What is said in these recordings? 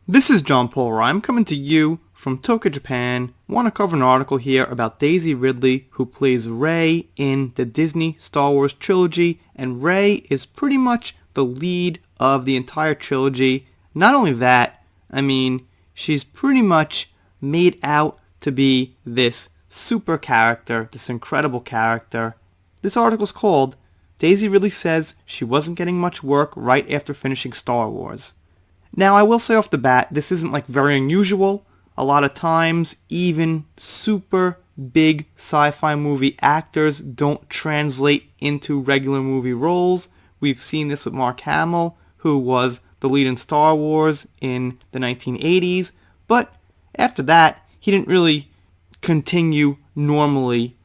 This is John Paul Ryan coming to you from Tokyo, Japan. I want to cover an article here about Daisy Ridley, who plays Rey in the Disney Star Wars trilogy, and Rey is pretty much the lead of the entire trilogy. Not only that, she's pretty much made out to be this super character, this incredible character. This article's called Daisy Ridley Says She Wasn't Getting Much Work Right After Finishing Star Wars. Now, I will say off the bat, this isn't very unusual. A lot of times, even super big sci-fi movie actors don't translate into regular movie roles. We've seen this with Mark Hamill, who was the lead in Star Wars in the 1980s. But after that, he didn't really continue normally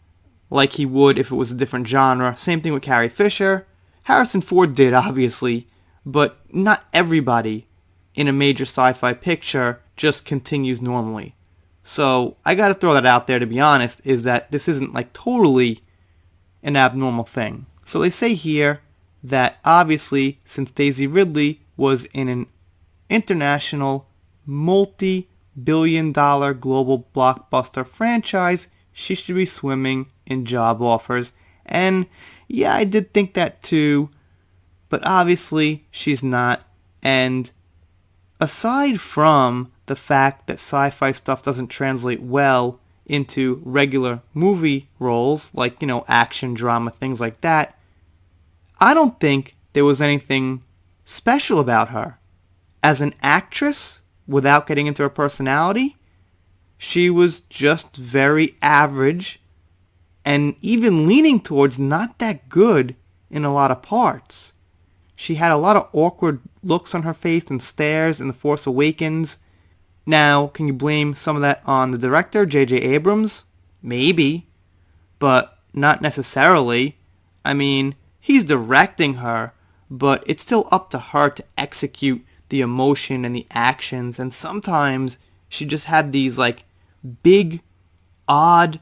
like he would if it was a different genre. Same thing with Carrie Fisher. Harrison Ford did, obviously, but not everybody in a major sci-fi picture just continues normally. So I gotta throw that out there, to be honest, is that this isn't totally an abnormal thing. So they say here that obviously since Daisy Ridley was in an international multi-billion-dollar global blockbuster franchise, she should be swimming in job offers. And yeah, I did think that too, but obviously she's not. And aside from the fact that sci-fi stuff doesn't translate well into regular movie roles, action, drama, things like that, I don't think there was anything special about her. As an actress, without getting into her personality, she was just very average and even leaning towards not that good in a lot of parts. She had a lot of awkward looks on her face and stares in The Force Awakens. Now, can you blame some of that on the director, J.J. Abrams? Maybe, but not necessarily. He's directing her, but it's still up to her to execute the emotion and the actions, and sometimes she just had these big, odd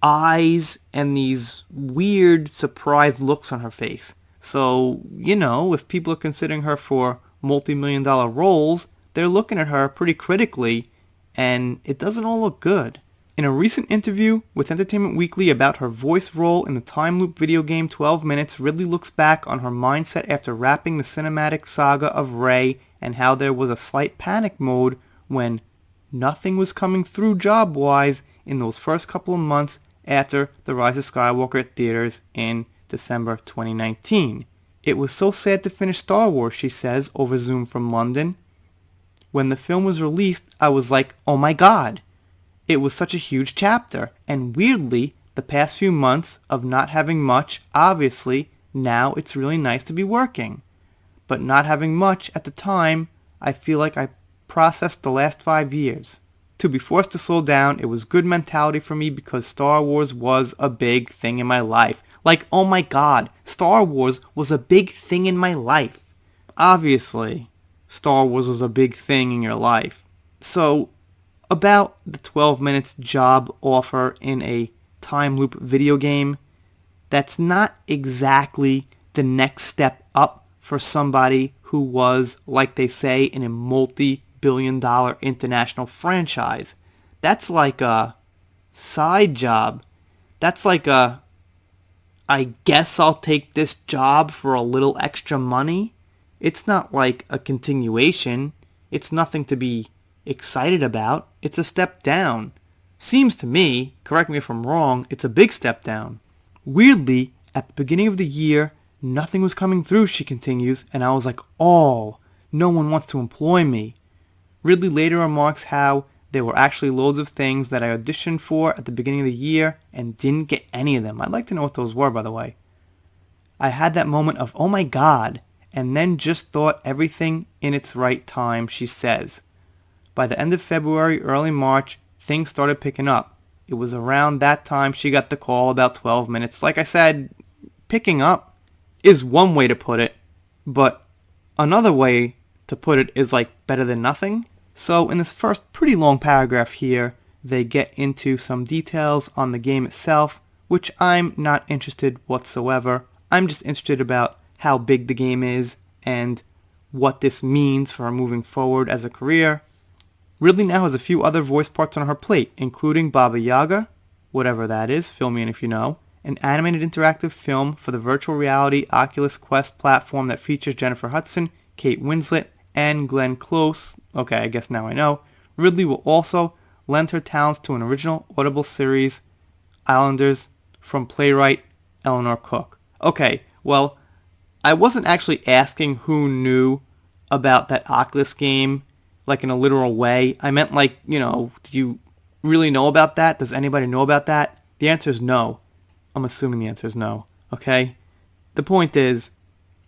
eyes and these weird, surprised looks on her face. So, if people are considering her for multi-million-dollar roles, they're looking at her pretty critically, and it doesn't all look good. In a recent interview with Entertainment Weekly about her voice role in the time loop video game 12 Minutes, Ridley looks back on her mindset after wrapping the cinematic saga of Rey and how there was a slight panic mode when nothing was coming through job-wise in those first couple of months after The Rise of Skywalker at theaters in December 2019. It was so sad to finish Star Wars, she says over Zoom from London. When the film was released, I was like, oh my god. It was such a huge chapter, and weirdly, the past few months of not having much, obviously, now it's really nice to be working. But not having much at the time, I feel like I processed the last 5 years. To be forced to slow down, it was good mentality for me because Star Wars was a big thing in my life. Oh my god, Star Wars was a big thing in my life. Obviously, Star Wars was a big thing in your life. So, about the 12 minutes job offer in a time loop video game, that's not exactly the next step up for somebody who was, like they say, in a multi-billion-dollar international franchise. That's like a side job. That's like a, I guess I'll take this job for a little extra money. It's not like a continuation. It's nothing to be excited about. It's a step down. Seems to me, correct me if I'm wrong, it's a big step down. Weirdly, at the beginning of the year, nothing was coming through, she continues, and I was like, oh, no one wants to employ me. Ridley later remarks how there were actually loads of things that I auditioned for at the beginning of the year and didn't get any of them. I'd like to know what those were, by the way. I had that moment of, oh my god, and then just thought everything in its right time, she says. By the end of February, early March, things started picking up. It was around that time she got the call about 12 minutes. Like I said, picking up is one way to put it, but another way to put it is better than nothing. So in this first pretty long paragraph here, they get into some details on the game itself, which I'm not interested whatsoever. I'm just interested about how big the game is and what this means for her moving forward as a career. Ridley now has a few other voice parts on her plate, including Baba Yaga, whatever that is, fill me in if you know, an animated interactive film for the virtual reality Oculus Quest platform that features Jennifer Hudson, Kate Winslet, and Glenn Close. Okay, I guess now I know. Ridley will also lend her talents to an original Audible series, Islanders, from playwright Eleanor Cook. Okay, well, I wasn't actually asking who knew about that Oculus game, like in a literal way. I meant like, do you really know about that? Does anybody know about that? The answer is no. I'm assuming the answer is no, okay? The point is,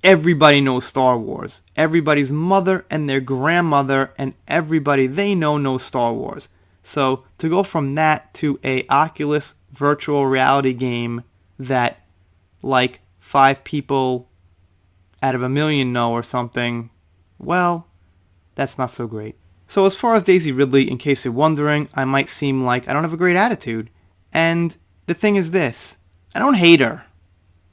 everybody knows Star Wars. Everybody's mother and their grandmother and everybody they know knows Star Wars. So to go from that to a Oculus virtual reality game that like 5 people out of 1 million know or something, well, that's not so great. So as far as Daisy Ridley, in case you're wondering, I might seem like I don't have a great attitude. And the thing is this, I don't hate her.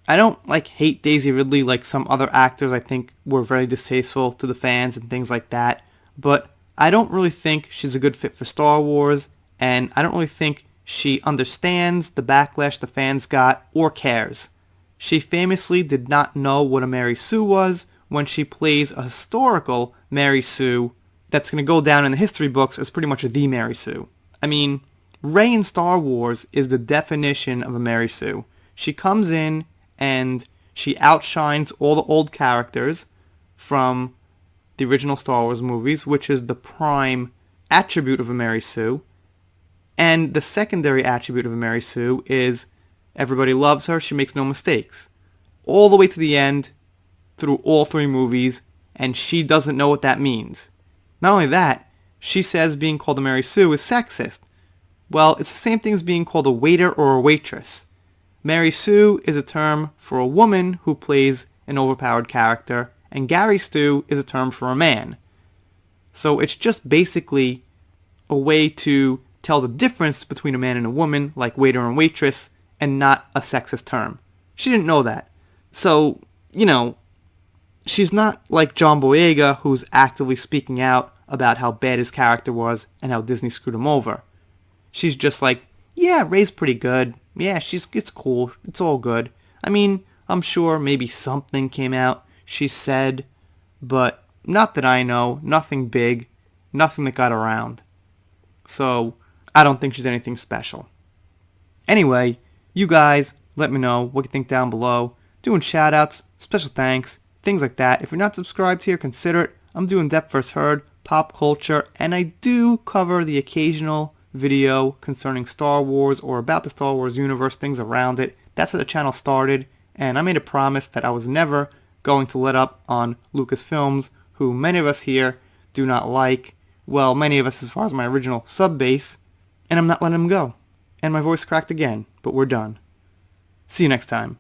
I don't hate Daisy Ridley like some other actors I think were very distasteful to the fans and things like that. But I don't really think she's a good fit for Star Wars, and I don't really think she understands the backlash the fans got or cares. She famously did not know what a Mary Sue was when she plays a historical Mary Sue that's going to go down in the history books as pretty much the Mary Sue. I mean, Rey in Star Wars is the definition of a Mary Sue. She comes in and she outshines all the old characters from the original Star Wars movies, which is the prime attribute of a Mary Sue. And the secondary attribute of a Mary Sue is everybody loves her, she makes no mistakes. All the way to the end, through all 3 movies, and she doesn't know what that means. Not only that, she says being called a Mary Sue is sexist. Well, it's the same thing as being called a waiter or a waitress. Mary Sue is a term for a woman who plays an overpowered character, and Gary Stu is a term for a man. So it's just basically a way to tell the difference between a man and a woman, like waiter and waitress, and not a sexist term. She didn't know that. So, she's not like John Boyega, who's actively speaking out about how bad his character was and how Disney screwed him over. She's just like, yeah, Rey's pretty good. Yeah, it's cool. It's all good. I mean, I'm sure maybe something came out she said, but not that I know. Nothing big. Nothing that got around. So, I don't think she's anything special. Anyway, you guys, let me know what you think down below. Doing shoutouts, special thanks, things like that. If you're not subscribed here, consider it. I'm doing Depth First Heard, pop culture, and I do cover the occasional video concerning Star Wars or about the Star Wars universe, things around it. That's how the channel started, and I made a promise that I was never going to let up on Lucasfilms, who many of us here do not like. Well, many of us as far as my original sub-base, and I'm not letting them go. And my voice cracked again, but we're done. See you next time.